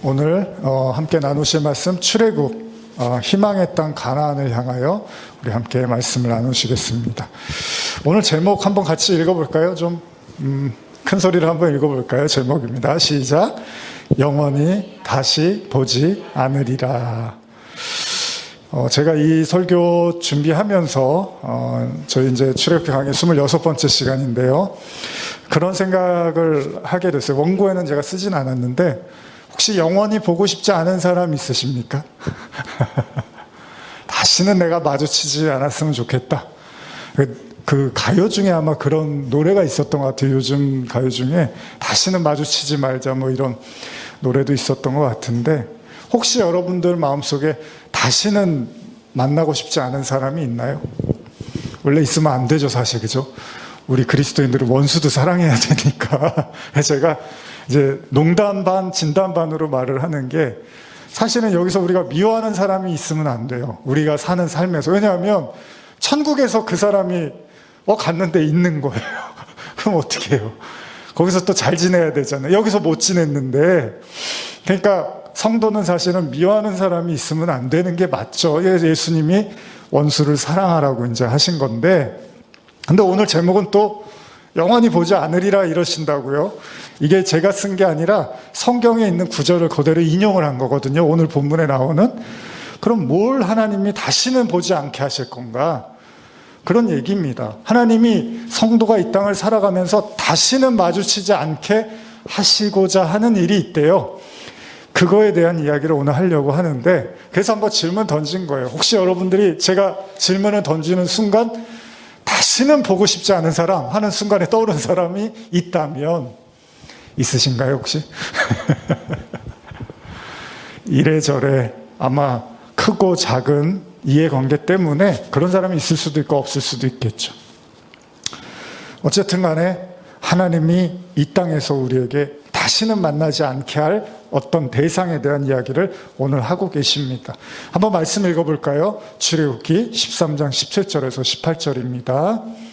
오늘 함께 나누실 말씀 출애굽 희망의 땅 가나안을 향하여 우리 함께 말씀을 나누시겠습니다. 오늘 제목 한번 같이 읽어볼까요? 좀 큰 소리로 한번 읽어볼까요? 제목입니다. 시작. 영원히 다시 보지 않으리라. 제가 이 설교 준비하면서 저희 이제 출애굽기 강의 26번째 시간인데요. 그런 생각을 하게 됐어요. 원고에는 제가 쓰진 않았는데 혹시 영원히 보고 싶지 않은 사람 있으십니까? 다시는 내가 마주치지 않았으면 좋겠다. 그 가요 중에 아마 그런 노래가 있었던 것 같아요. 요즘 가요 중에 다시는 마주치지 말자 뭐 이런 노래도 있었던 것 같은데 혹시 여러분들 마음속에 다시는 만나고 싶지 않은 사람이 있나요? 원래 있으면 안 되죠, 사실. 그죠? 우리 그리스도인들은 원수도 사랑해야 되니까. 제가 이제 농담 반, 진담 반으로 말을 하는 게 사실은 여기서 우리가 미워하는 사람이 있으면 안 돼요. 우리가 사는 삶에서. 왜냐하면 천국에서 그 사람이 갔는데 있는 거예요. 그럼 어떻게 해요? 거기서 또 잘 지내야 되잖아요. 여기서 못 지냈는데. 그러니까 성도는 사실은 미워하는 사람이 있으면 안 되는 게 맞죠. 예수님이 원수를 사랑하라고 이제 하신 건데. 근데 오늘 제목은 또 영원히 보지 않으리라 이러신다고요. 이게 제가 쓴 게 아니라 성경에 있는 구절을 그대로 인용을 한 거거든요. 오늘 본문에 나오는. 그럼 뭘 하나님이 다시는 보지 않게 하실 건가? 그런 얘기입니다. 하나님이 성도가 이 땅을 살아가면서 다시는 마주치지 않게 하시고자 하는 일이 있대요. 그거에 대한 이야기를 오늘 하려고 하는데 그래서 한번 질문 던진 거예요. 혹시 여러분들이 제가 질문을 던지는 순간 다시는 보고 싶지 않은 사람 하는 순간에 떠오른 사람이 있다면 있으신가요 혹시? 이래저래 아마 크고 작은 이해관계 때문에 그런 사람이 있을 수도 있고 없을 수도 있겠죠. 어쨌든 간에 하나님이 이 땅에서 우리에게 다시는 만나지 않게 할 어떤 대상에 대한 이야기를 오늘 하고 계십니다. 한번 말씀 읽어볼까요? 출애굽기 13장 17절에서 18절입니다.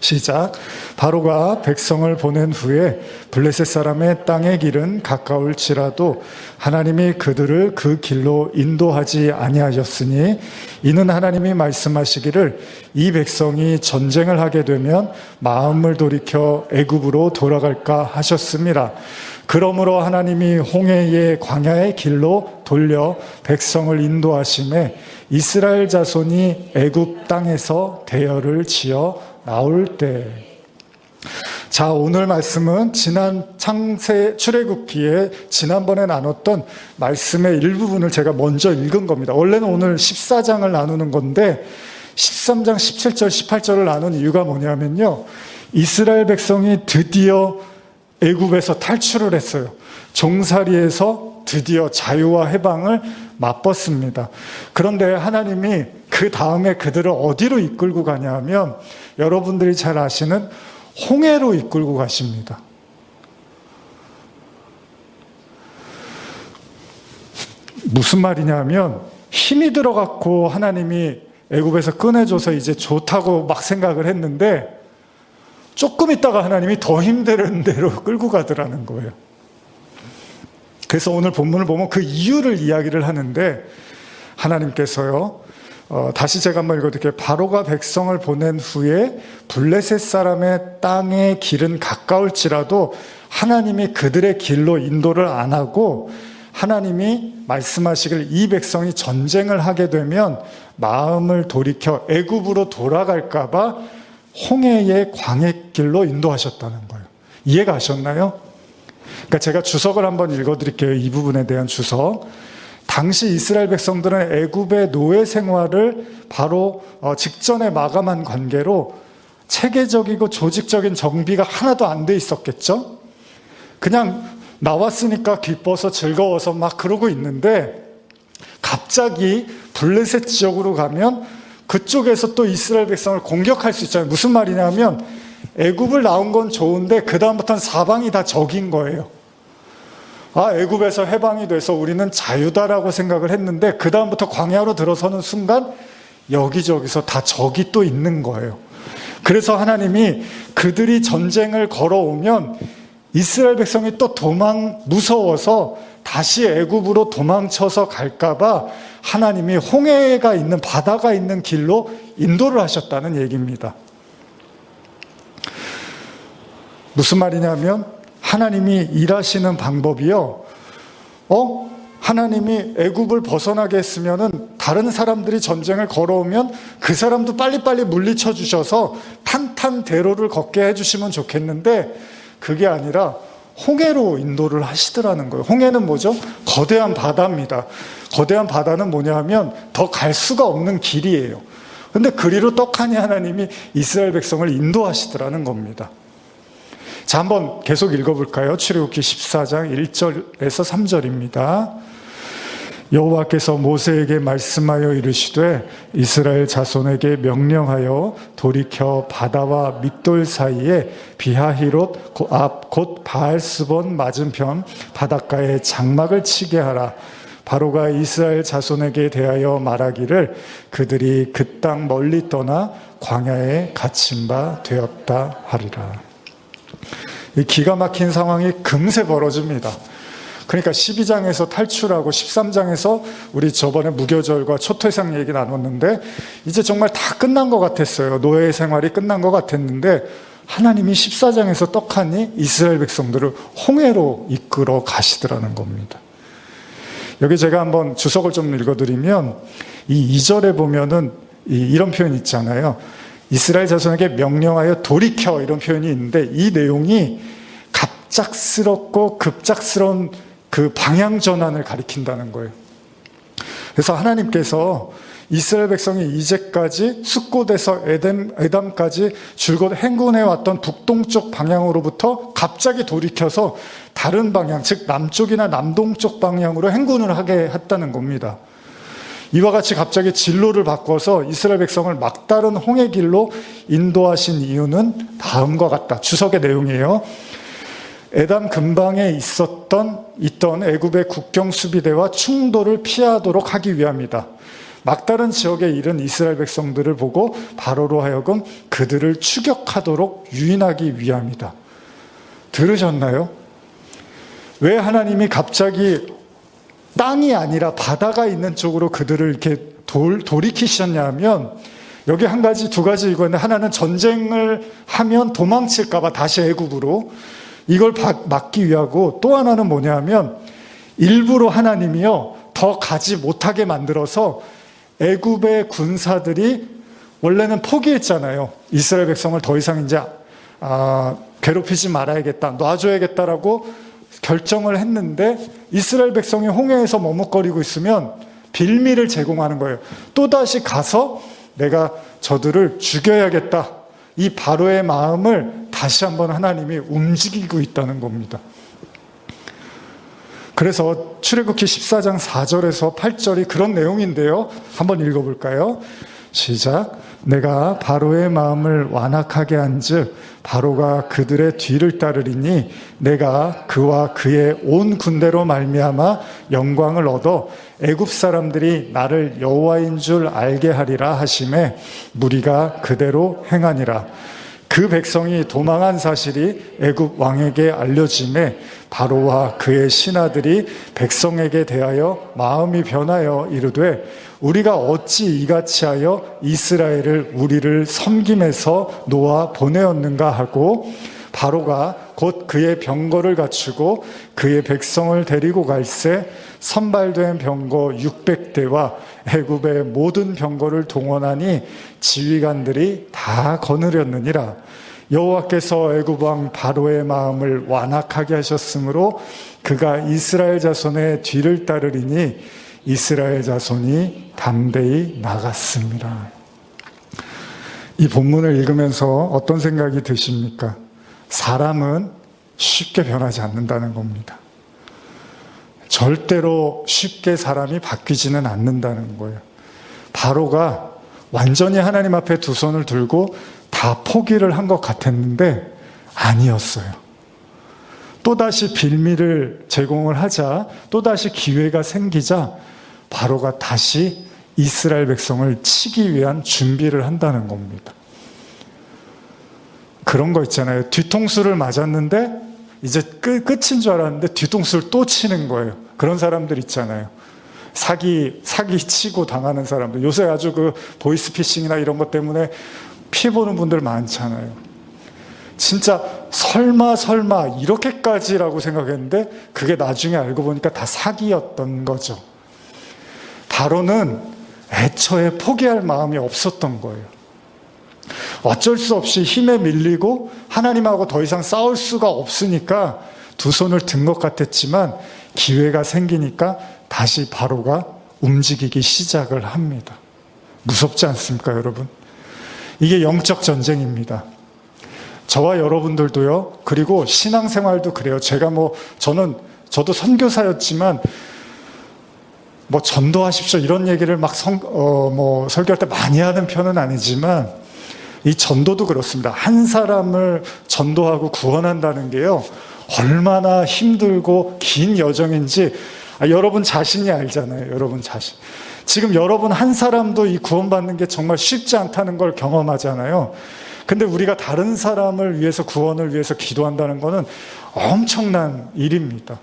시작. 바로가 백성을 보낸 후에 블레셋 사람의 땅의 길은 가까울지라도 하나님이 그들을 그 길로 인도하지 아니하셨으니 이는 하나님이 말씀하시기를 이 백성이 전쟁을 하게 되면 마음을 돌이켜 애굽으로 돌아갈까 하셨음이라. 그러므로 하나님이 홍해의 광야의 길로 돌려 백성을 인도하심에 이스라엘 자손이 애굽 땅에서 대열을 지어 나올 때. 자, 오늘 말씀은 지난 출애굽기에 지난번에 나눴던 말씀의 일부분을 제가 먼저 읽은 겁니다. 원래는 오늘 14장을 나누는 건데 13장 17절 18절을 나눈 이유가 뭐냐면요, 이스라엘 백성이 드디어 애굽에서 탈출을 했어요. 종살이에서 드디어 자유와 해방을 맛봤습니다. 그런데 하나님이 그 다음에 그들을 어디로 이끌고 가냐 하면 여러분들이 잘 아시는 홍해로 이끌고 가십니다. 무슨 말이냐면 힘이 들어갔고 하나님이 애굽에서 꺼내줘서 이제 좋다고 막 생각을 했는데 조금 있다가 하나님이 더 힘든 데로 끌고 가더라는 거예요. 그래서 오늘 본문을 보면 그 이유를 이야기를 하는데 하나님께서요, 다시 제가 한번 읽어드릴게요. 바로가 백성을 보낸 후에 블레셋 사람의 땅의 길은 가까울지라도 하나님이 그들의 길로 인도를 안 하고 하나님이 말씀하시길 이 백성이 전쟁을 하게 되면 마음을 돌이켜 애굽으로 돌아갈까 봐 홍해의 광해길로 인도하셨다는 거예요. 이해가 가셨나요? 그러니까 제가 주석을 한번 읽어드릴게요. 이 부분에 대한 주석. 당시 이스라엘 백성들은 애굽의 노예 생활을 바로 직전에 마감한 관계로 체계적이고 조직적인 정비가 하나도 안 돼 있었겠죠? 그냥 나왔으니까 기뻐서 즐거워서 막 그러고 있는데 갑자기 블레셋 지역으로 가면 그쪽에서 또 이스라엘 백성을 공격할 수 있잖아요. 무슨 말이냐면 애굽을 나온 건 좋은데 그 다음부터는 사방이 다 적인 거예요. 애굽에서 해방이 돼서 우리는 자유다라고 생각을 했는데 그 다음부터 광야로 들어서는 순간 여기저기서 다 적이 또 있는 거예요. 그래서 하나님이 그들이 전쟁을 걸어오면 이스라엘 백성이 또 무서워서 다시 애굽으로 도망쳐서 갈까봐 하나님이 홍해가 있는, 바다가 있는 길로 인도를 하셨다는 얘기입니다. 무슨 말이냐면 하나님이 일하시는 방법이요, 하나님이 애굽을 벗어나게 했으면은 다른 사람들이 전쟁을 걸어오면 그 사람도 빨리빨리 물리쳐 주셔서 탄탄대로를 걷게 해주시면 좋겠는데, 그게 아니라 홍해로 인도를 하시더라는 거예요. 홍해는 뭐죠? 거대한 바다입니다. 거대한 바다는 뭐냐 하면 더 갈 수가 없는 길이에요. 근데 그리로 떡하니 하나님이 이스라엘 백성을 인도하시더라는 겁니다. 자, 한번 계속 읽어볼까요? 출애굽기 14장 1절에서 3절입니다. 여호와께서 모세에게 말씀하여 이르시되 이스라엘 자손에게 명령하여 돌이켜 바다와 밋돌 사이에 비하히롯 앞 곧 바알스본 맞은편 바닷가에 장막을 치게 하라. 바로가 이스라엘 자손에게 대하여 말하기를 그들이 그 땅 멀리 떠나 광야에 갇힌 바 되었다 하리라. 이 기가 막힌 상황이 금세 벌어집니다. 그러니까 12장에서 탈출하고 13장에서 우리 저번에 무교절과 초퇴상 얘기 나눴는데 이제 정말 다 끝난 것 같았어요. 노예 생활이 끝난 것 같았는데 하나님이 14장에서 떡하니 이스라엘 백성들을 홍해로 이끌어 가시더라는 겁니다. 여기 제가 한번 주석을 좀 읽어드리면 이 2절에 보면은 이런 표현이 있잖아요. 이스라엘 자손에게 명령하여 돌이켜, 이런 표현이 있는데 이 내용이 갑작스럽고 급작스러운 그 방향 전환을 가리킨다는 거예요. 그래서 하나님께서 이스라엘 백성이 이제까지 숫곳에서 에담까지 줄곧 행군해왔던 북동쪽 방향으로부터 갑자기 돌이켜서 다른 방향, 즉 남쪽이나 남동쪽 방향으로 행군을 하게 했다는 겁니다. 이와 같이 갑자기 진로를 바꿔서 이스라엘 백성을 막다른 홍해 길로 인도하신 이유는 다음과 같다. 주석의 내용이에요. 에담 근방에 있던 애굽의 국경 수비대와 충돌을 피하도록 하기 위함이다. 막다른 지역에 이른 이스라엘 백성들을 보고 바로로 하여금 그들을 추격하도록 유인하기 위함이다. 들으셨나요? 왜 하나님이 갑자기 땅이 아니라 바다가 있는 쪽으로 그들을 이렇게 돌이키셨냐 하면, 여기 한 가지, 두 가지 이거였는데, 하나는 전쟁을 하면 도망칠까봐 다시 애굽으로, 이걸 막기 위하고, 또 하나는 뭐냐 하면 일부러 하나님이요 더 가지 못하게 만들어서 애굽의 군사들이 원래는 포기했잖아요. 이스라엘 백성을 더 이상 이제 괴롭히지 말아야겠다, 놔줘야겠다라고 결정을 했는데, 이스라엘 백성이 홍해에서 머뭇거리고 있으면 빌미를 제공하는 거예요. 또다시 가서 내가 저들을 죽여야겠다, 이 바로의 마음을 다시 한번 하나님이 움직이고 있다는 겁니다. 그래서 출애굽기 14장 4절에서 8절이 그런 내용인데요. 한번 읽어볼까요? 시작. 내가 바로의 마음을 완악하게 한즉 바로가 그들의 뒤를 따르리니 내가 그와 그의 온 군대로 말미암아 영광을 얻어 애굽 사람들이 나를 여호와인 줄 알게 하리라 하시매 무리가 그대로 행하니라. 그 백성이 도망한 사실이 애굽 왕에게 알려짐에 바로와 그의 신하들이 백성에게 대하여 마음이 변하여 이르되 우리가 어찌 이같이 하여 이스라엘을 우리를 섬김에서 놓아 보내었는가 하고, 바로가 곧 그의 병거를 갖추고 그의 백성을 데리고 갈새 선발된 병거 600대와 애굽의 모든 병거를 동원하니 지휘관들이 다 거느렸느니라. 여호와께서 애굽 왕 바로의 마음을 완악하게 하셨으므로 그가 이스라엘 자손의 뒤를 따르리니 이스라엘 자손이 담대히 나갔습니다. 이 본문을 읽으면서 어떤 생각이 드십니까? 사람은 쉽게 변하지 않는다는 겁니다. 절대로 쉽게 사람이 바뀌지는 않는다는 거예요. 바로가 완전히 하나님 앞에 두 손을 들고 다 포기를 한 것 같았는데 아니었어요. 또다시 빌미를 제공을 하자, 또다시 기회가 생기자 바로가 다시 이스라엘 백성을 치기 위한 준비를 한다는 겁니다. 그런 거 있잖아요. 뒤통수를 맞았는데 이제 끝인 줄 알았는데 뒤통수를 또 치는 거예요. 그런 사람들 있잖아요. 사기 치고 당하는 사람들. 요새 아주 그 보이스피싱이나 이런 것 때문에 피해 보는 분들 많잖아요. 진짜 설마 이렇게까지라고 생각했는데 그게 나중에 알고 보니까 다 사기였던 거죠. 바로는 애초에 포기할 마음이 없었던 거예요. 어쩔 수 없이 힘에 밀리고 하나님하고 더 이상 싸울 수가 없으니까 두 손을 든 것 같았지만 기회가 생기니까 다시 바로가 움직이기 시작을 합니다. 무섭지 않습니까, 여러분? 이게 영적 전쟁입니다. 저와 여러분들도요, 그리고 신앙생활도 그래요. 저도 선교사였지만, 전도하십시오. 이런 얘기를 막 설교할 때 많이 하는 편은 아니지만, 이 전도도 그렇습니다. 한 사람을 전도하고 구원한다는 게요, 얼마나 힘들고 긴 여정인지, 여러분 자신이 알잖아요. 여러분 자신. 지금 여러분 한 사람도 이 구원받는 게 정말 쉽지 않다는 걸 경험하잖아요. 근데 우리가 다른 사람을 위해서, 구원을 위해서 기도한다는 것은 엄청난 일입니다.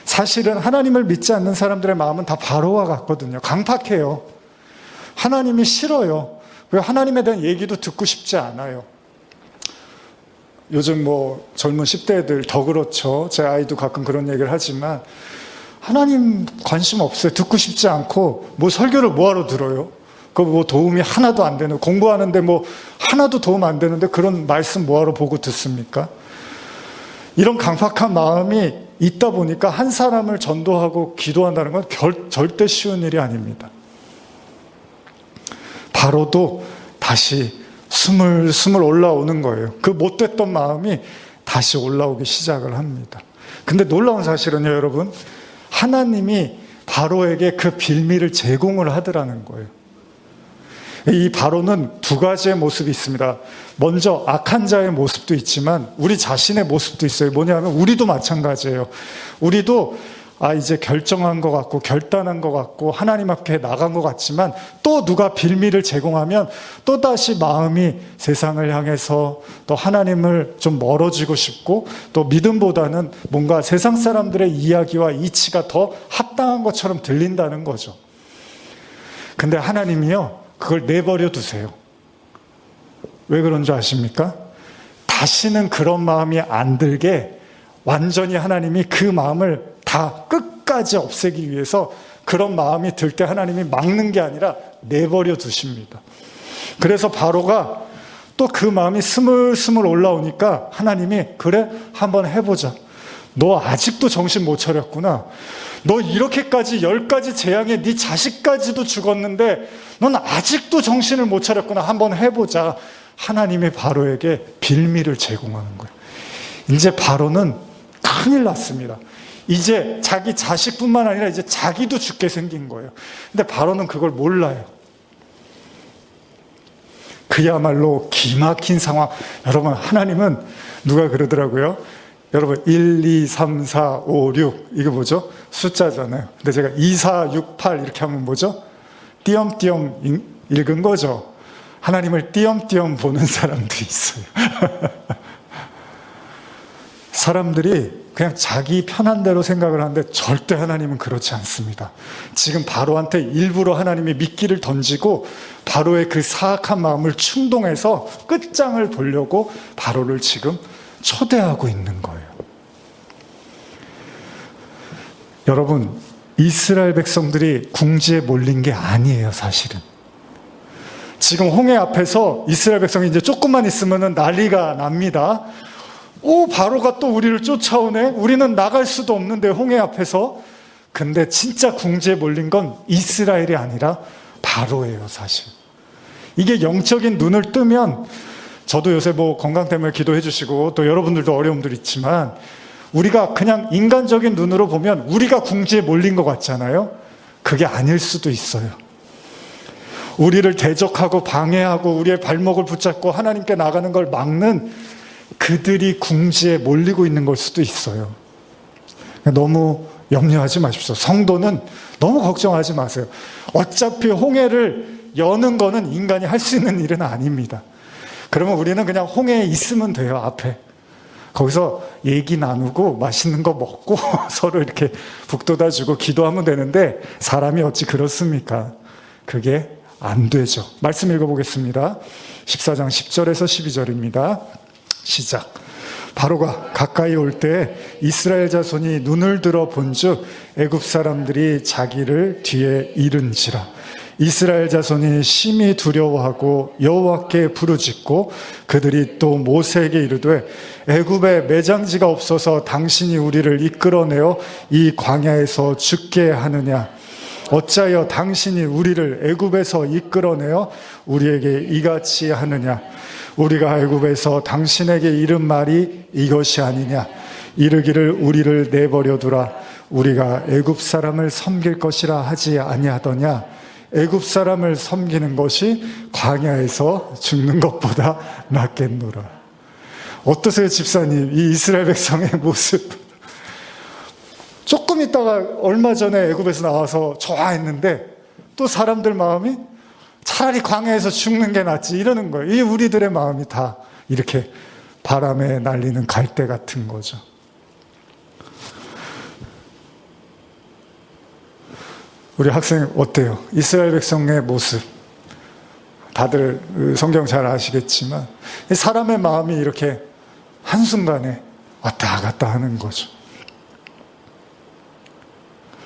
사실은 하나님을 믿지 않는 사람들의 마음은 다 바로와 같거든요. 강팍해요. 하나님이 싫어요. 왜 하나님에 대한 얘기도 듣고 싶지 않아요. 요즘 젊은 10대들 더 그렇죠. 제 아이도 가끔 그런 얘기를 하지만 하나님 관심 없어요. 듣고 싶지 않고 설교를 뭐하러 들어요? 도움이 하나도 안 되는, 공부하는데 하나도 도움 안 되는데 그런 말씀 뭐하러 보고 듣습니까? 이런 강팍한 마음이 있다 보니까 한 사람을 전도하고 기도한다는 건 절대 쉬운 일이 아닙니다. 바로도 다시 스물스물 올라오는 거예요. 그 못됐던 마음이 다시 올라오기 시작을 합니다. 근데 놀라운 사실은요, 여러분, 하나님이 바로에게 그 빌미를 제공을 하더라는 거예요. 이 바로는 두 가지의 모습이 있습니다. 먼저 악한 자의 모습도 있지만 우리 자신의 모습도 있어요. 뭐냐면 우리도 마찬가지예요. 우리도 이제 결정한 것 같고 결단한 것 같고 하나님 앞에 나간 것 같지만 또 누가 빌미를 제공하면 또다시 마음이 세상을 향해서 또 하나님을 좀 멀어지고 싶고 또 믿음보다는 뭔가 세상 사람들의 이야기와 이치가 더 합당한 것처럼 들린다는 거죠. 근데 하나님이요, 그걸 내버려 두세요. 왜 그런 줄 아십니까? 다시는 그런 마음이 안 들게 완전히 하나님이 그 마음을 다 끝까지 없애기 위해서 그런 마음이 들 때 하나님이 막는 게 아니라 내버려 두십니다. 그래서 바로가 또 그 마음이 스물스물 올라오니까 하나님이 그래 한번 해보자. 너 아직도 정신 못 차렸구나. 너 이렇게까지 10가지 재앙에 네 자식까지도 죽었는데 넌 아직도 정신을 못 차렸구나. 한번 해보자. 하나님이 바로에게 빌미를 제공하는 거예요. 이제 바로는 큰일 났습니다. 이제 자기 자식뿐만 아니라 이제 자기도 죽게 생긴 거예요. 근데 바로는 그걸 몰라요. 그야말로 기막힌 상황. 여러분, 하나님은 누가 그러더라고요. 여러분 1, 2, 3, 4, 5, 6 이게 뭐죠? 숫자잖아요. 근데 제가 2, 4, 6, 8 이렇게 하면 뭐죠? 띄엄띄엄 읽은 거죠. 하나님을 띄엄띄엄 보는 사람들이 있어요. 사람들이 그냥 자기 편한 대로 생각을 하는데 절대 하나님은 그렇지 않습니다. 지금 바로한테 일부러 하나님이 미끼를 던지고 바로의 그 사악한 마음을 충동해서 끝장을 보려고 바로를 지금 초대하고 있는 거예요. 여러분, 이스라엘 백성들이 궁지에 몰린 게 아니에요, 사실은. 지금 홍해 앞에서 이스라엘 백성이 이제 조금만 있으면 난리가 납니다. 바로가 또 우리를 쫓아오네? 우리는 나갈 수도 없는데 홍해 앞에서. 근데 진짜 궁지에 몰린 건 이스라엘이 아니라 바로예요, 사실. 이게 영적인 눈을 뜨면, 저도 요새 건강 때문에 기도해 주시고 또 여러분들도 어려움들 있지만 우리가 그냥 인간적인 눈으로 보면 우리가 궁지에 몰린 것 같잖아요. 그게 아닐 수도 있어요. 우리를 대적하고 방해하고 우리의 발목을 붙잡고 하나님께 나가는 걸 막는 그들이 궁지에 몰리고 있는 걸 수도 있어요. 너무 염려하지 마십시오. 성도는 너무 걱정하지 마세요. 어차피 홍해를 여는 거는 인간이 할 수 있는 일은 아닙니다. 그러면 우리는 그냥 홍해에 있으면 돼요, 앞에. 거기서 얘기 나누고 맛있는 거 먹고 서로 이렇게 북돋아주고 기도하면 되는데 사람이 어찌 그렇습니까? 그게 안 되죠. 말씀 읽어보겠습니다. 14장 10절에서 12절입니다. 시작. 바로가 가까이 올 때 이스라엘 자손이 눈을 들어 본즉 애굽 사람들이 자기를 뒤에 이른지라. 이스라엘 자손이 심히 두려워하고 여호와께 부르짖고 그들이 또 모세에게 이르되 애굽에 매장지가 없어서 당신이 우리를 이끌어내어 이 광야에서 죽게 하느냐. 어찌하여 당신이 우리를 애굽에서 이끌어내어 우리에게 이같이 하느냐. 우리가 애굽에서 당신에게 이른 말이 이것이 아니냐. 이르기를 우리를 내버려 두라. 우리가 애굽 사람을 섬길 것이라 하지 아니하더냐. 애굽 사람을 섬기는 것이 광야에서 죽는 것보다 낫겠노라. 어떠세요, 집사님? 이 이스라엘 백성의 모습. 조금 있다가 얼마 전에 애굽에서 나와서 좋아했는데 또 사람들 마음이 차라리 광야에서 죽는 게 낫지 이러는 거예요. 이 우리들의 마음이 다 이렇게 바람에 날리는 갈대 같은 거죠. 우리 학생 어때요? 이스라엘 백성의 모습. 다들 성경 잘 아시겠지만 사람의 마음이 이렇게 한순간에 왔다 갔다 하는 거죠.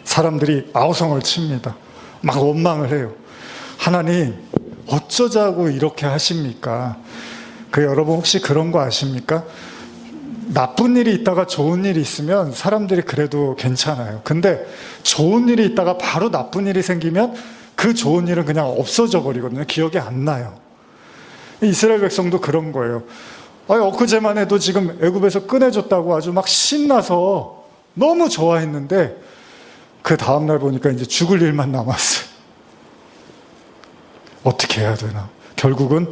사람들이 아우성을 칩니다. 막 원망을 해요. 하나님 어쩌자고 이렇게 하십니까? 여러분 혹시 그런 거 아십니까? 나쁜 일이 있다가 좋은 일이 있으면 사람들이 그래도 괜찮아요. 근데 좋은 일이 있다가 바로 나쁜 일이 생기면 그 좋은 일은 그냥 없어져 버리거든요. 기억이 안 나요. 이스라엘 백성도 그런 거예요. 엊그제만 해도 지금 애굽에서 꺼내줬다고 아주 막 신나서 너무 좋아했는데 그 다음날 보니까 이제 죽을 일만 남았어요. 어떻게 해야 되나? 결국은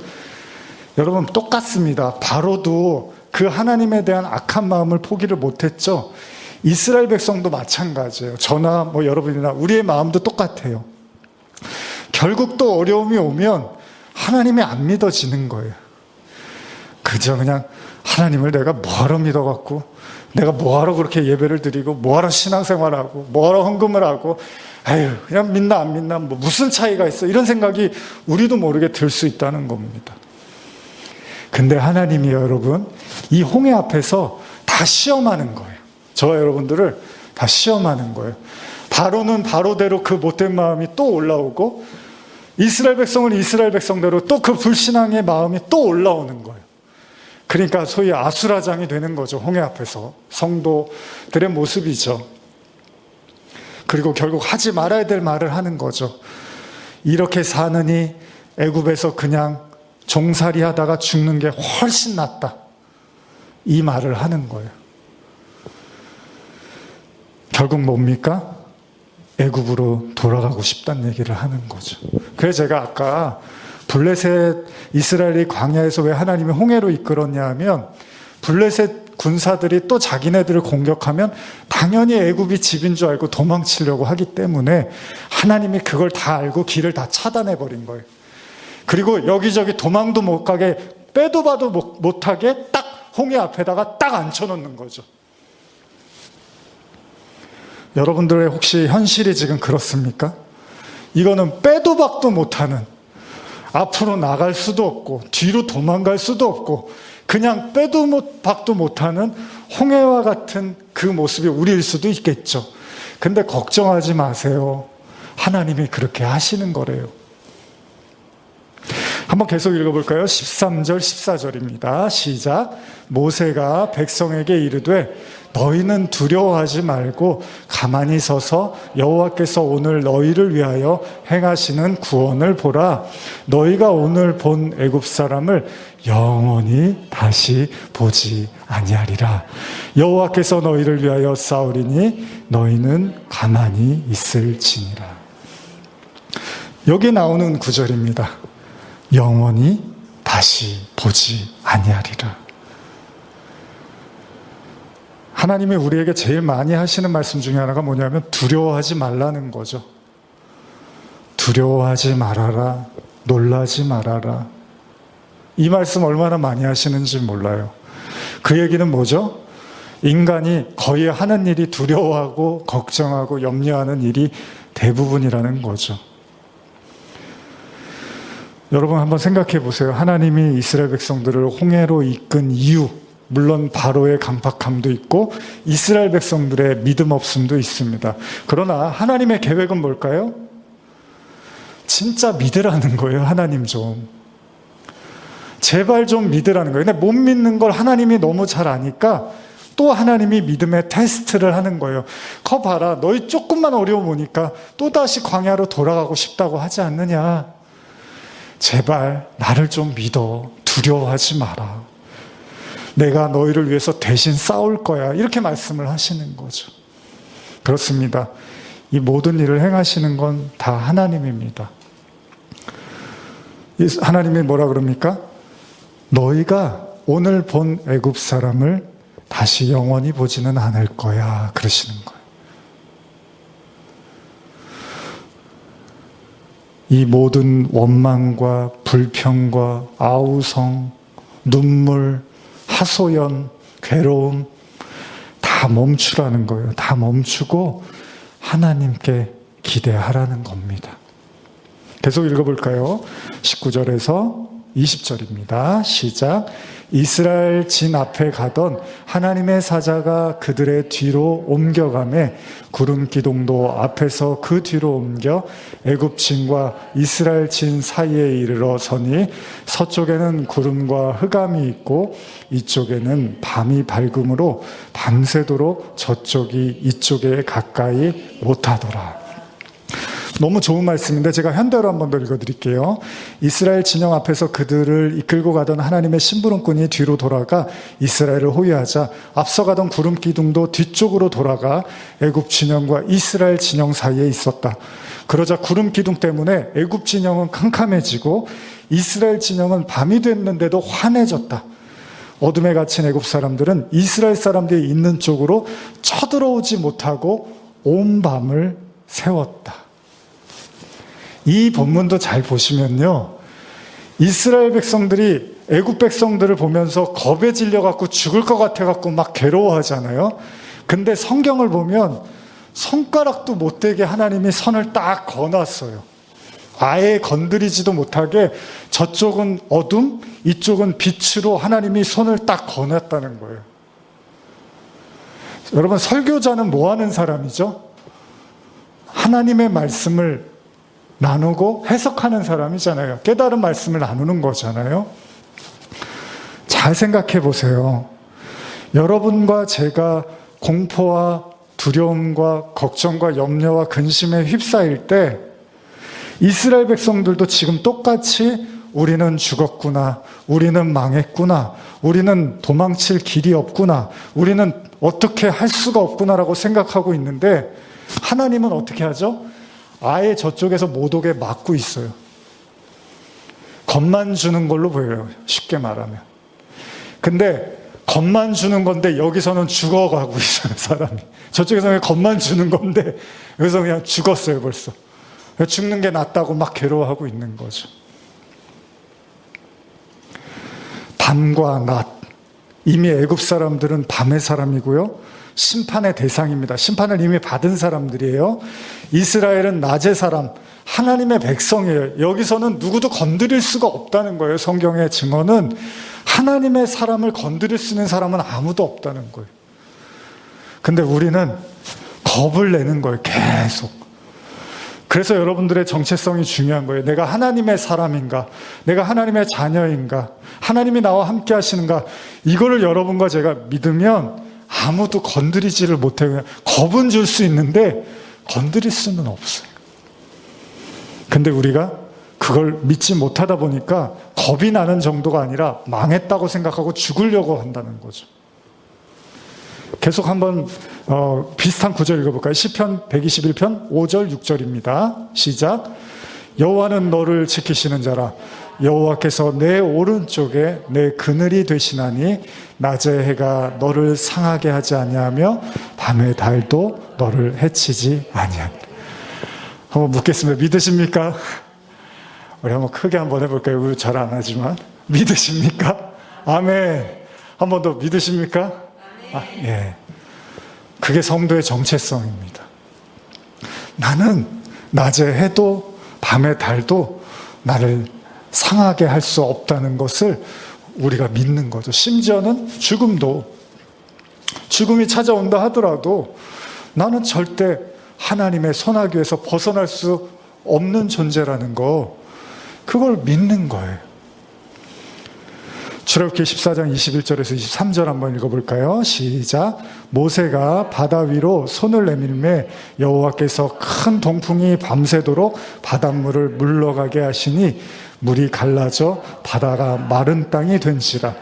여러분 똑같습니다. 바로도 그 하나님에 대한 악한 마음을 포기를 못했죠. 이스라엘 백성도 마찬가지예요. 저나 여러분이나 우리의 마음도 똑같아요. 결국 또 어려움이 오면 하나님이 안 믿어지는 거예요. 그저 그냥 하나님을 내가 뭐하러 믿어갖고, 내가 뭐하러 그렇게 예배를 드리고, 뭐하러 신앙생활하고, 뭐하러 헌금을 하고, 아유 그냥 믿나 안 믿나 무슨 차이가 있어, 이런 생각이 우리도 모르게 들 수 있다는 겁니다. 근데 하나님이 여러분 이 홍해 앞에서 다 시험하는 거예요. 저와 여러분들을 다 시험하는 거예요. 바로는 바로대로 그 못된 마음이 또 올라오고, 이스라엘 백성은 이스라엘 백성대로 또 그 불신앙의 마음이 또 올라오는 거예요. 그러니까 소위 아수라장이 되는 거죠. 홍해 앞에서 성도들의 모습이죠. 그리고 결국 하지 말아야 될 말을 하는 거죠. 이렇게 사느니 애굽에서 그냥 종살이 하다가 죽는 게 훨씬 낫다, 이 말을 하는 거예요. 결국 뭡니까? 애굽으로 돌아가고 싶다는 얘기를 하는 거죠. 그래서 제가 아까 블레셋 이스라엘이 광야에서 왜 하나님이 홍해로 이끌었냐 하면, 블레셋 군사들이 또 자기네들을 공격하면 당연히 애굽이 집인 줄 알고 도망치려고 하기 때문에 하나님이 그걸 다 알고 길을 다 차단해 버린 거예요. 그리고 여기저기 도망도 못 가게, 빼도 봐도 못하게 딱 홍해 앞에다가 딱 앉혀놓는 거죠. 여러분들의 혹시 현실이 지금 그렇습니까? 이거는 빼도 박도 못하는, 앞으로 나갈 수도 없고 뒤로 도망갈 수도 없고 그냥 빼도 박도 못하는 홍해와 같은 그 모습이 우리일 수도 있겠죠. 근데 걱정하지 마세요. 하나님이 그렇게 하시는 거래요. 한번 계속 읽어볼까요? 13절 14절입니다. 시작. 모세가 백성에게 이르되 너희는 두려워하지 말고 가만히 서서 여호와께서 오늘 너희를 위하여 행하시는 구원을 보라. 너희가 오늘 본 애굽 사람을 영원히 다시 보지 아니하리라. 여호와께서 너희를 위하여 싸우리니 너희는 가만히 있을지니라. 여기 나오는 구절입니다. 영원히 다시 보지 아니하리라. 하나님이 우리에게 제일 많이 하시는 말씀 중에 하나가 뭐냐면 두려워하지 말라는 거죠. 두려워하지 말아라. 놀라지 말아라. 이 말씀 얼마나 많이 하시는지 몰라요. 그 얘기는 뭐죠? 인간이 거의 하는 일이 두려워하고 걱정하고 염려하는 일이 대부분이라는 거죠. 여러분 한번 생각해 보세요. 하나님이 이스라엘 백성들을 홍해로 이끈 이유, 물론 바로의 강팍함도 있고 이스라엘 백성들의 믿음 없음도 있습니다. 그러나 하나님의 계획은 뭘까요? 진짜 믿으라는 거예요. 하나님 좀. 제발 좀 믿으라는 거예요. 근데 못 믿는 걸 하나님이 너무 잘 아니까 또 하나님이 믿음의 테스트를 하는 거예요. 거 봐라. 너희 조금만 어려움 오니까 또다시 광야로 돌아가고 싶다고 하지 않느냐. 제발 나를 좀 믿어. 두려워하지 마라. 내가 너희를 위해서 대신 싸울 거야. 이렇게 말씀을 하시는 거죠. 그렇습니다. 이 모든 일을 행하시는 건 다 하나님입니다. 하나님이 뭐라 그럽니까? 너희가 오늘 본 애굽 사람을 다시 영원히 보지는 않을 거야. 그러시는 거예요. 이 모든 원망과 불평과 아우성, 눈물, 하소연, 괴로움 다 멈추라는 거예요. 다 멈추고 하나님께 기대하라는 겁니다. 계속 읽어볼까요? 19절에서 20절입니다. 시작. 이스라엘 진 앞에 가던 하나님의 사자가 그들의 뒤로 옮겨가매 구름 기둥도 앞에서 그 뒤로 옮겨 애굽 진과 이스라엘 진 사이에 이르러 서니 서쪽에는 구름과 흑암이 있고 이쪽에는 밤이 밝음으로 밤새도록 저쪽이 이쪽에 가까이 못하더라. 너무 좋은 말씀인데 제가 현대어로 한 번 더 읽어드릴게요. 이스라엘 진영 앞에서 그들을 이끌고 가던 하나님의 심부름꾼이 뒤로 돌아가 이스라엘을 호위하자 앞서가던 구름 기둥도 뒤쪽으로 돌아가 애굽 진영과 이스라엘 진영 사이에 있었다. 그러자 구름 기둥 때문에 애굽 진영은 캄캄해지고 이스라엘 진영은 밤이 됐는데도 환해졌다. 어둠에 갇힌 애굽 사람들은 이스라엘 사람들이 있는 쪽으로 쳐들어오지 못하고 온 밤을 세웠다. 이 본문도 잘 보시면요. 이스라엘 백성들이 애굽 백성들을 보면서 겁에 질려갖고 죽을 것 같아갖고 막 괴로워하잖아요. 근데 성경을 보면 손가락도 못 대게 하나님이 선을 딱 거놨어요. 아예 건드리지도 못하게 저쪽은 어둠, 이쪽은 빛으로 하나님이 손을 딱 거놨다는 거예요. 여러분, 설교자는 뭐 하는 사람이죠? 하나님의 말씀을 나누고 해석하는 사람이잖아요. 깨달은 말씀을 나누는 거잖아요. 잘 생각해 보세요. 여러분과 제가 공포와 두려움과 걱정과 염려와 근심에 휩싸일 때 이스라엘 백성들도 지금 똑같이 우리는 죽었구나, 우리는 망했구나, 우리는 도망칠 길이 없구나, 우리는 어떻게 할 수가 없구나라고 생각하고 있는데 하나님은 어떻게 하죠? 아예 저쪽에서 못 오게 막고 있어요. 겁만 주는 걸로 보여요. 쉽게 말하면. 근데 겁만 주는 건데 여기서는 죽어가고 있어요. 사람이. 저쪽에서는 겁만 주는 건데 여기서 그냥 죽었어요. 벌써. 죽는 게 낫다고 막 괴로워하고 있는 거죠. 밤과 낮. 이미 애굽 사람들은 밤의 사람이고요. 심판의 대상입니다. 심판을 이미 받은 사람들이에요. 이스라엘은 낮의 사람, 하나님의 백성이에요. 여기서는 누구도 건드릴 수가 없다는 거예요. 성경의 증언은 하나님의 사람을 건드릴 수 있는 사람은 아무도 없다는 거예요. 근데 우리는 겁을 내는 거예요. 계속. 그래서 여러분들의 정체성이 중요한 거예요. 내가 하나님의 사람인가? 내가 하나님의 자녀인가? 하나님이 나와 함께 하시는가? 이거를 여러분과 제가 믿으면 아무도 건드리지를 못해요. 겁은 줄 수 있는데 건드릴 수는 없어요. 근데 우리가 그걸 믿지 못하다 보니까 겁이 나는 정도가 아니라 망했다고 생각하고 죽으려고 한다는 거죠. 계속 한번 비슷한 구절 읽어볼까요? 시편 121편 5절 6절입니다. 시작. 여호와는 너를 지키시는 자라. 여호와께서 내 오른쪽에 내 그늘이 되시나니 낮의 해가 너를 상하게 하지 아니하며 밤의 달도 너를 해치지 아니하니라. 한번 묻겠습니다. 믿으십니까? 우리 한번 크게 한번 해볼까요? 우리 잘 안 하지만 믿으십니까? 아멘. 한 번 더 믿으십니까? 예. 그게 성도의 정체성입니다. 나는 낮에 해도 밤에 달도 나를 상하게 할 수 없다는 것을 우리가 믿는 거죠. 심지어는 죽음이 찾아온다 하더라도 나는 절대 하나님의 손아귀에서 벗어날 수 없는 존재라는 거, 그걸 믿는 거예요. 출애굽기 14장 21절에서 23절 한번 읽어볼까요? 시작. 모세가 바다 위로 손을 내밀매 여호와께서 큰 동풍이 밤새도록 바닷물을 물러가게 하시니 물이 갈라져 바다가 마른 땅이 된지라.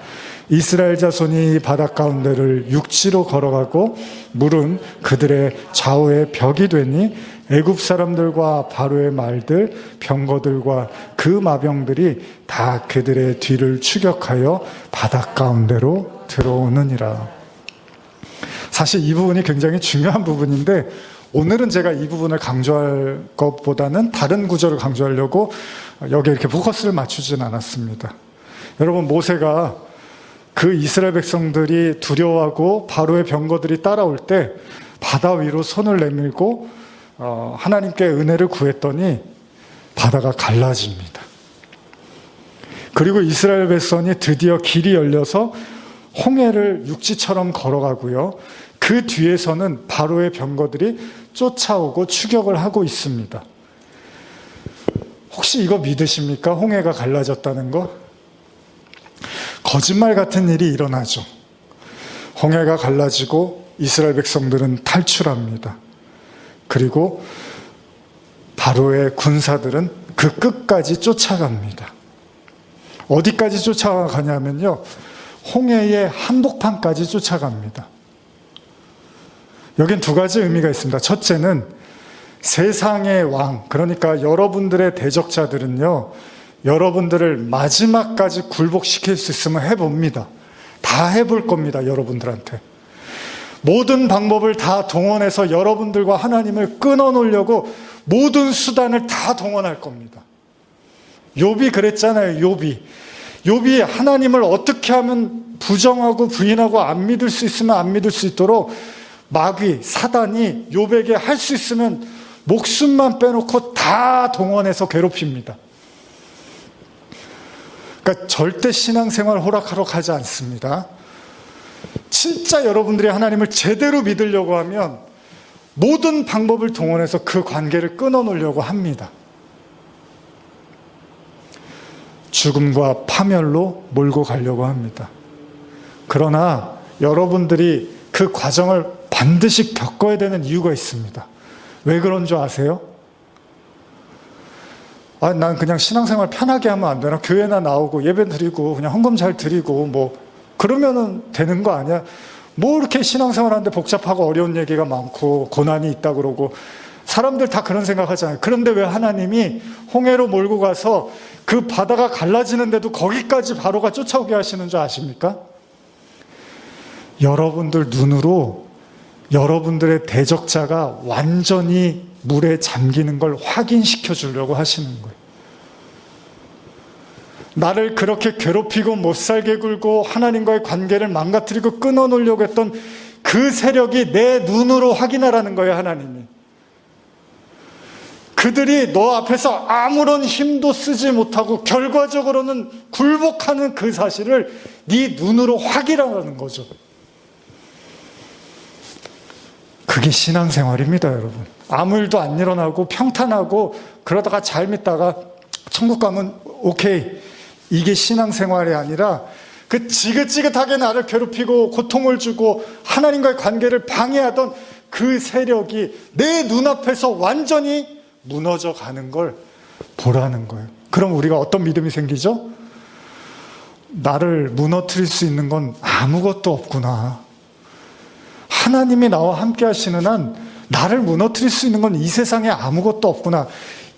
이스라엘 자손이 바다 가운데를 육지로 걸어가고 물은 그들의 좌우에 벽이 되니 애굽 사람들과 바로의 말들, 병거들과 그 마병들이 다 그들의 뒤를 추격하여 바다 가운데로 들어오느니라. 사실 이 부분이 굉장히 중요한 부분인데 오늘은 제가 이 부분을 강조할 것보다는 다른 구절을 강조하려고 여기에 이렇게 포커스를 맞추진 않았습니다. 여러분, 모세가 그 이스라엘 백성들이 두려워하고 바로의 병거들이 따라올 때 바다 위로 손을 내밀고 하나님께 은혜를 구했더니 바다가 갈라집니다. 그리고 이스라엘 백성이 드디어 길이 열려서 홍해를 육지처럼 걸어가고요. 그 뒤에서는 바로의 병거들이 쫓아오고 추격을 하고 있습니다. 혹시 이거 믿으십니까? 홍해가 갈라졌다는 거? 거짓말 같은 일이 일어나죠. 홍해가 갈라지고 이스라엘 백성들은 탈출합니다. 그리고 바로의 군사들은 그 끝까지 쫓아갑니다. 어디까지 쫓아가냐면요, 홍해의 한복판까지 쫓아갑니다. 여긴 두 가지 의미가 있습니다. 첫째는 세상의 왕, 그러니까 여러분들의 대적자들은요, 여러분들을 마지막까지 굴복시킬 수 있으면 해봅니다. 다 해볼 겁니다, 여러분들한테. 모든 방법을 다 동원해서 여러분들과 하나님을 끊어놓으려고 모든 수단을 다 동원할 겁니다. 욥이 그랬잖아요. 욥이 하나님을 어떻게 하면 부정하고 부인하고 안 믿을 수 있으면 안 믿을 수 있도록 마귀, 사단이 욥에게 할 수 있으면 목숨만 빼놓고 다 동원해서 괴롭힙니다. 그러니까 절대 신앙생활 호락하러 가지 않습니다. 진짜 여러분들이 하나님을 제대로 믿으려고 하면 모든 방법을 동원해서 그 관계를 끊어놓으려고 합니다. 죽음과 파멸로 몰고 가려고 합니다. 그러나 여러분들이 그 과정을 반드시 겪어야 되는 이유가 있습니다. 왜 그런 줄 아세요? 난 그냥 신앙생활 편하게 하면 안 되나? 교회나 나오고 예배 드리고 그냥 헌금 잘 드리고 그러면은 되는 거 아니야? 이렇게 신앙생활 하는데 복잡하고 어려운 얘기가 많고 고난이 있다 그러고 사람들 다 그런 생각하잖아요. 그런데 왜 하나님이 홍해로 몰고 가서 그 바다가 갈라지는데도 거기까지 바로가 쫓아오게 하시는 줄 아십니까? 여러분들 눈으로 여러분들의 대적자가 완전히 물에 잠기는 걸 확인시켜 주려고 하시는 거예요. 나를 그렇게 괴롭히고 못살게 굴고 하나님과의 관계를 망가뜨리고 끊어놓으려고 했던 그 세력이 내 눈으로 확인하라는 거예요, 하나님이. 그들이 너 앞에서 아무런 힘도 쓰지 못하고 결과적으로는 굴복하는 그 사실을 네 눈으로 확인하라는 거죠. 그게 신앙생활입니다, 여러분. 아무 일도 안 일어나고 평탄하고 그러다가 잘 믿다가 천국 가면 오케이. 이게 신앙생활이 아니라 그 지긋지긋하게 나를 괴롭히고 고통을 주고 하나님과의 관계를 방해하던 그 세력이 내 눈앞에서 완전히 무너져 가는 걸 보라는 거예요. 그럼 우리가 어떤 믿음이 생기죠? 나를 무너뜨릴 수 있는 건 아무것도 없구나. 하나님이 나와 함께 하시는 한 나를 무너뜨릴 수 있는 건 이 세상에 아무것도 없구나.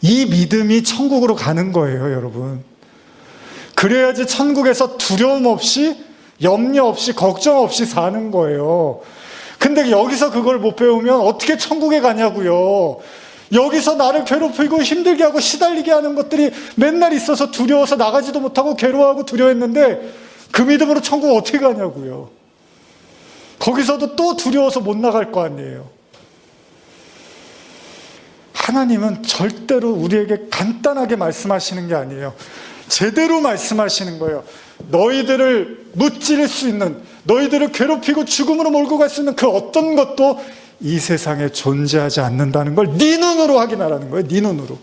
이 믿음이 천국으로 가는 거예요, 여러분. 그래야지 천국에서 두려움 없이, 염려 없이, 걱정 없이 사는 거예요. 근데 여기서 그걸 못 배우면 어떻게 천국에 가냐고요. 여기서 나를 괴롭히고 힘들게 하고 시달리게 하는 것들이 맨날 있어서 두려워서 나가지도 못하고 괴로워하고 두려워했는데 그 믿음으로 천국 어떻게 가냐고요. 거기서도 또 두려워서 못 나갈 거 아니에요. 하나님은 절대로 우리에게 간단하게 말씀하시는 게 아니에요. 제대로 말씀하시는 거예요. 너희들을 무찌를 수 있는, 너희들을 괴롭히고 죽음으로 몰고 갈 수 있는 그 어떤 것도 이 세상에 존재하지 않는다는 걸 네 눈으로 확인하라는 거예요. 네 눈으로.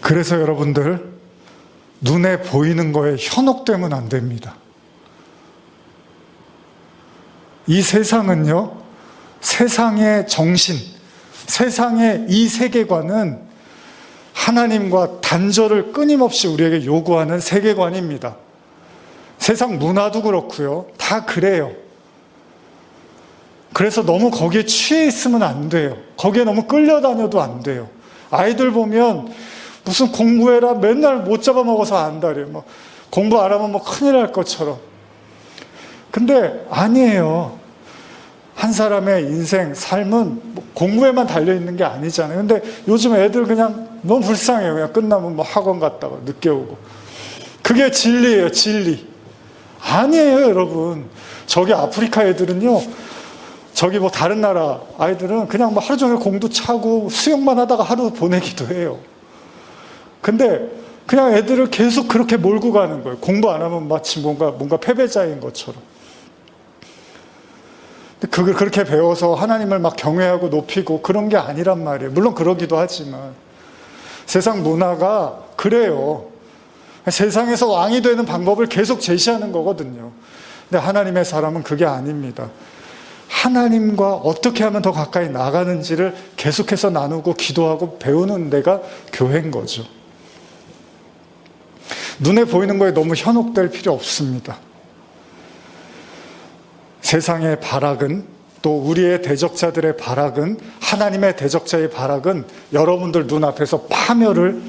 그래서 여러분들, 눈에 보이는 거에 현혹되면 안 됩니다. 이 세상은요, 세상의 정신, 세상의 이 세계관은 하나님과 단절을 끊임없이 우리에게 요구하는 세계관입니다. 세상 문화도 그렇고요. 다 그래요. 그래서 너무 거기에 취해 있으면 안 돼요. 거기에 너무 끌려다녀도 안 돼요. 아이들 보면 무슨 공부해라 맨날 못 잡아먹어서 안다래요. 뭐 공부 안 하면 뭐 큰일 날 것처럼. 근데 아니에요. 한 사람의 인생, 삶은 공부에만 달려있는 게 아니잖아요. 근데 요즘 애들 그냥 너무 불쌍해요. 그냥 끝나면 뭐 학원 갔다가 늦게 오고. 그게 진리예요, 진리. 아니에요, 여러분. 저기 아프리카 애들은요, 저기 뭐 다른 나라 아이들은 그냥 뭐 하루 종일 공도 차고 수영만 하다가 하루 보내기도 해요. 근데 그냥 애들을 계속 그렇게 몰고 가는 거예요. 공부 안 하면 마치 뭔가 패배자인 것처럼. 그걸 그렇게 배워서 하나님을 막 경외하고 높이고 그런 게 아니란 말이에요. 물론 그러기도 하지만 세상 문화가 그래요. 세상에서 왕이 되는 방법을 계속 제시하는 거거든요. 근데 하나님의 사람은 그게 아닙니다. 하나님과 어떻게 하면 더 가까이 나가는지를 계속해서 나누고 기도하고 배우는 데가 교회인 거죠. 눈에 보이는 거에 너무 현혹될 필요 없습니다. 세상의 발악은, 또 우리의 대적자들의 발악은, 하나님의 대적자의 발악은 여러분들 눈앞에서 파멸을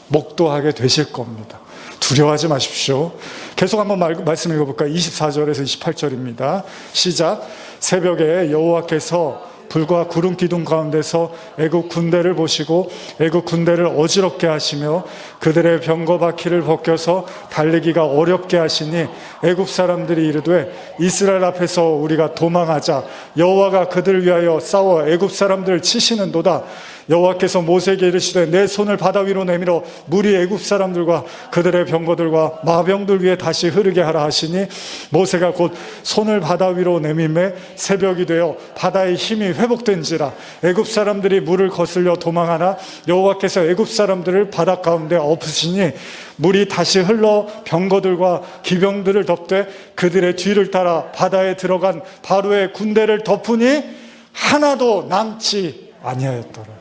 목도하게 되실 겁니다. 두려워하지 마십시오. 계속 한번 말씀 읽어볼까요? 24절에서 28절입니다. 시작. 새벽에 여호와께서 불과 구름 기둥 가운데서 애국 군대를 보시고 애국 군대를 어지럽게 하시며 그들의 병거 바퀴를 벗겨서 달리기가 어렵게 하시니 애국 사람들이 이르되 이스라엘 앞에서 우리가 도망하자. 여호와가 그들을 위하여 싸워 애국 사람들을 치시는도다. 여호와께서 모세에게 이르시되 내 손을 바다 위로 내밀어 물이 애굽 사람들과 그들의 병거들과 마병들 위에 다시 흐르게 하라 하시니 모세가 곧 손을 바다 위로 내밀매 새벽이 되어 바다의 힘이 회복된지라. 애굽 사람들이 물을 거슬려 도망하나 여호와께서 애굽 사람들을 바다 가운데 엎으시니 물이 다시 흘러 병거들과 기병들을 덮되 그들의 뒤를 따라 바다에 들어간 바로의 군대를 덮으니 하나도 남지 아니하였더라.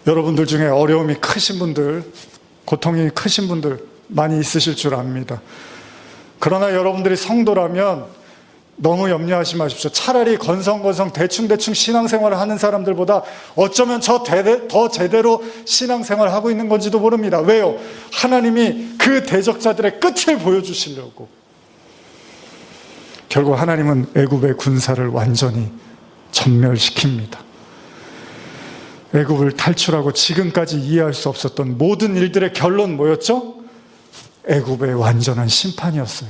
여러분들 중에 어려움이 크신 분들, 고통이 크신 분들 많이 있으실 줄 압니다. 그러나 여러분들이 성도라면 너무 염려하지 마십시오. 차라리 건성건성 대충대충 신앙생활을 하는 사람들보다 어쩌면 더 제대로 신앙생활을 하고 있는 건지도 모릅니다. 왜요? 하나님이 그 대적자들의 끝을 보여주시려고. 결국 하나님은 애굽의 군사를 완전히 전멸시킵니다. 애굽을 탈출하고 지금까지 이해할 수 없었던 모든 일들의 결론 뭐였죠? 애굽의 완전한 심판이었어요.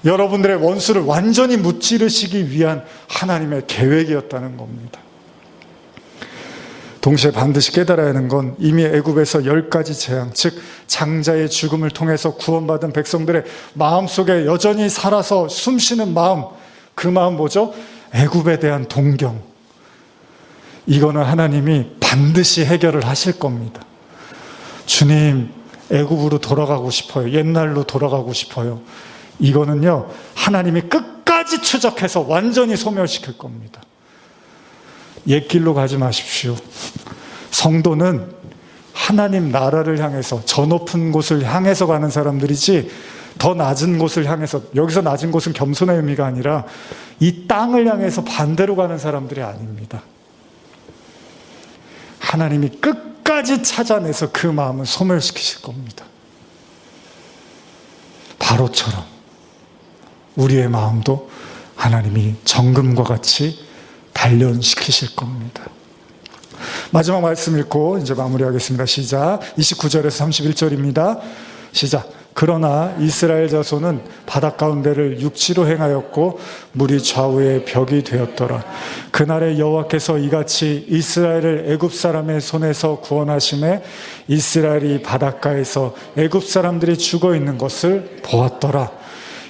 여러분들의 원수를 완전히 무찌르시기 위한 하나님의 계획이었다는 겁니다. 동시에 반드시 깨달아야 하는 건 이미 애굽에서 10가지 재앙, 즉 장자의 죽음을 통해서 구원받은 백성들의 마음속에 여전히 살아서 숨쉬는 마음, 그 마음 뭐죠? 애굽에 대한 동경. 이거는 하나님이 반드시 해결을 하실 겁니다. 주님, 애굽으로 돌아가고 싶어요. 옛날로 돌아가고 싶어요. 이거는요, 하나님이 끝까지 추적해서 완전히 소멸시킬 겁니다. 옛길로 가지 마십시오. 성도는 하나님 나라를 향해서, 저 높은 곳을 향해서 가는 사람들이지 더 낮은 곳을 향해서, 여기서 낮은 곳은 겸손의 의미가 아니라 이 땅을 향해서 반대로 가는 사람들이 아닙니다. 하나님이 끝까지 찾아내서 그 마음을 소멸시키실 겁니다. 바로처럼 우리의 마음도 하나님이 정금과 같이 단련시키실 겁니다. 마지막 말씀 읽고 이제 마무리하겠습니다. 시작. 29절에서 31절입니다. 시작. 그러나 이스라엘 자손은 바닷 가운데를 육지로 행하였고 물이 좌우에 벽이 되었더라. 그날에 여호와께서 이같이 이스라엘을 애굽 사람의 손에서 구원하심에 이스라엘이 바닷가에서 애굽 사람들이 죽어 있는 것을 보았더라.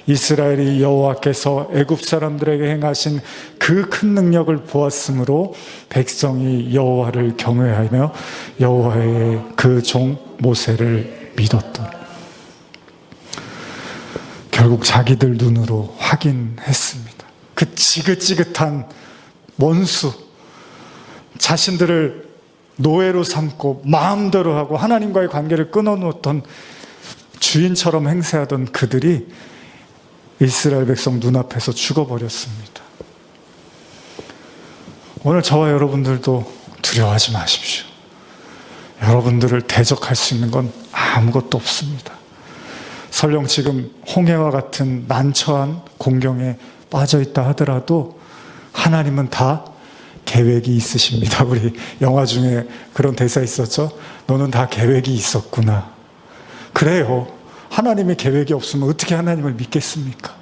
이스라엘이 여호와께서 애굽 사람들에게 행하신 그 큰 능력을 보았으므로 백성이 여호와를 경외하며 여호와의 그 종 모세를 믿었더라. 결국 자기들 눈으로 확인했습니다. 그 지긋지긋한 원수, 자신들을 노예로 삼고 마음대로 하고 하나님과의 관계를 끊어놓았던 주인처럼 행세하던 그들이 이스라엘 백성 눈앞에서 죽어버렸습니다. 오늘 저와 여러분들도 두려워하지 마십시오. 여러분들을 대적할 수 있는 건 아무것도 없습니다. 설령 지금 홍해와 같은 난처한 공경에 빠져 있다 하더라도 하나님은 다 계획이 있으십니다. 우리 영화 중에 그런 대사 있었죠? 너는 다 계획이 있었구나. 그래요. 하나님의 계획이 없으면 어떻게 하나님을 믿겠습니까?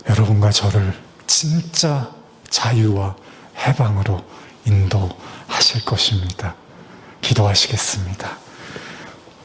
여러분과 저를 진짜 자유와 해방으로 인도하실 것입니다. 기도하시겠습니다.